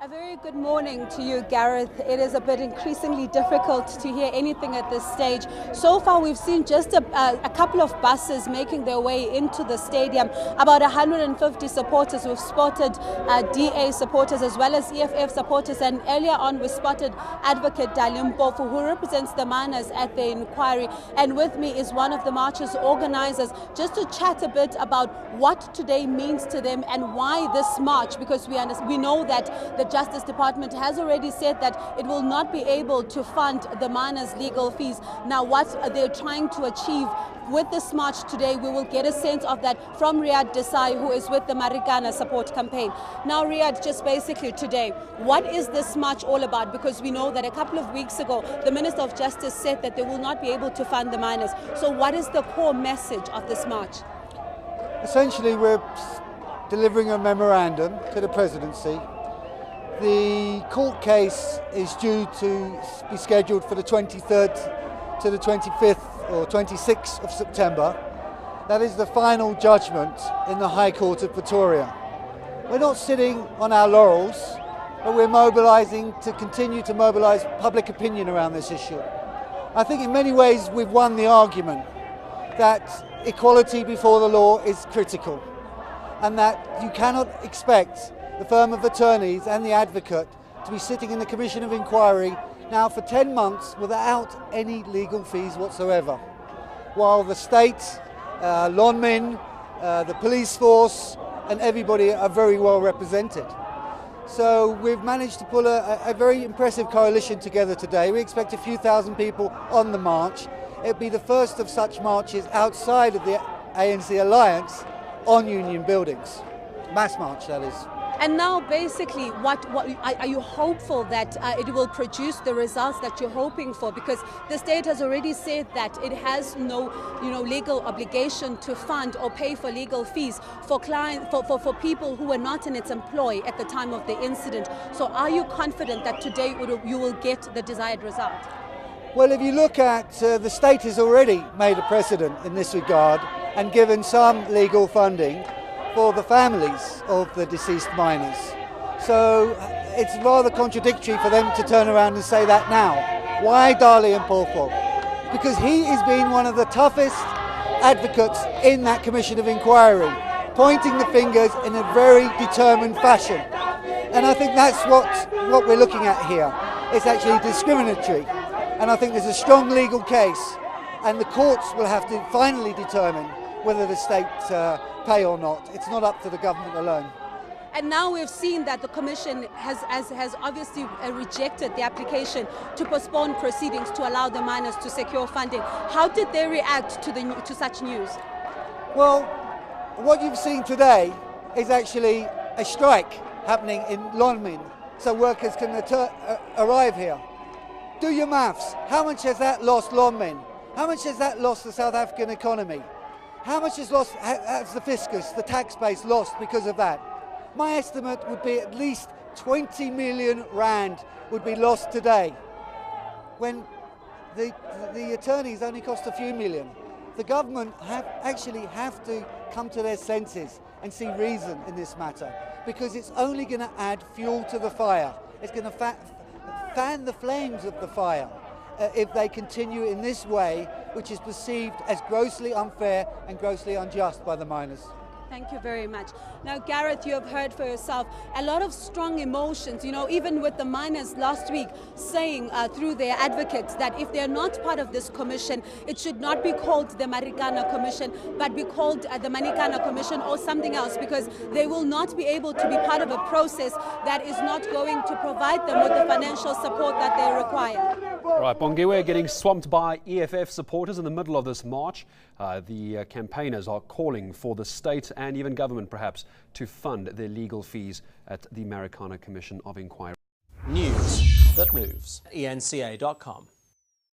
A very good morning to you, Gareth. It is a bit increasingly difficult to hear anything at this stage. So far, we've seen just a couple of buses making their way into the stadium. About 150 supporters. We've spotted DA supporters as well as EFF supporters. And earlier on, we spotted Advocate Dalim Mpofu, who represents the miners at the inquiry. And with me is one of the march's organizers, just to chat a bit about what today means to them and why this march, because we know that the Justice Department has already said that it will not be able to fund the miners' legal fees. Now, what they're trying to achieve with this march today, we will get a sense of that from Riyad Desai, who is with the Marikana support campaign. Now, Riyad, just basically today, what is this march all about? Because we know that a couple of weeks ago, the Minister of Justice said that they will not be able to fund the miners. So what is the core message of this march? Essentially, we're delivering a memorandum to the presidency. The court case is due to be scheduled for the 23rd to the 25th or 26th of September. That is the final judgment in the High Court of Pretoria. We're not sitting on our laurels, but we're mobilising to continue to mobilise public opinion around this issue. I think in many ways we've won the argument that equality before the law is critical, and that you cannot expect the firm of attorneys and the advocate to be sitting in the Commission of Inquiry now for 10 months without any legal fees whatsoever, while the state, Lonmin, the police force and everybody are very well represented. So we've managed to pull a very impressive coalition together today. We expect a few thousand people on the march. It'll be the first of such marches outside of the ANC alliance on union buildings. Mass march, that is. And now, basically, what are you hopeful that it will produce the results that you're hoping for? Because the state has already said that it has no, legal obligation to fund or pay for legal fees for for people who were not in its employ at the time of the incident. So, are you confident that today you will get the desired result? Well, if you look at the state has already made a precedent in this regard and given some legal funding for the families of the deceased miners. So it's rather contradictory for them to turn around and say that now. Why Dalim Mpofu? Because he has been one of the toughest advocates in that Commission of Inquiry, pointing the fingers in a very determined fashion. And I think that's what we're looking at here. It's actually discriminatory. And I think there's a strong legal case, and the courts will have to finally determine whether the state pay or not. It's not up to the government alone. And now we've seen that the Commission has obviously rejected the application to postpone proceedings to allow the miners to secure funding. How did they react to such news? Well, what you've seen today is actually a strike happening in Lonmin, so workers can arrive here. Do your maths. How much has that lost Lonmin? How much has that lost the South African economy? How much has the fiscus, the tax base, lost because of that? My estimate would be at least 20 million rand would be lost today, when the attorneys only cost a few million. The government actually have to come to their senses and see reason in this matter, because it's only going to add fuel to the fire. It's going to fan the flames of the fire. If they continue in this way, which is perceived as grossly unfair and grossly unjust by the miners. Thank you very much. Now, Gareth, you have heard for yourself a lot of strong emotions, even with the miners last week saying through their advocates that if they're not part of this commission, it should not be called the Marikana Commission, but be called the Marikana Commission or something else, because they will not be able to be part of a process that is not going to provide them with the financial support that they require. Right, Bongiwe getting swamped by EFF supporters in the middle of this march. The campaigners are calling for the state and even government perhaps to fund their legal fees at the Marikana Commission of Inquiry. News that moves. eNCA.com.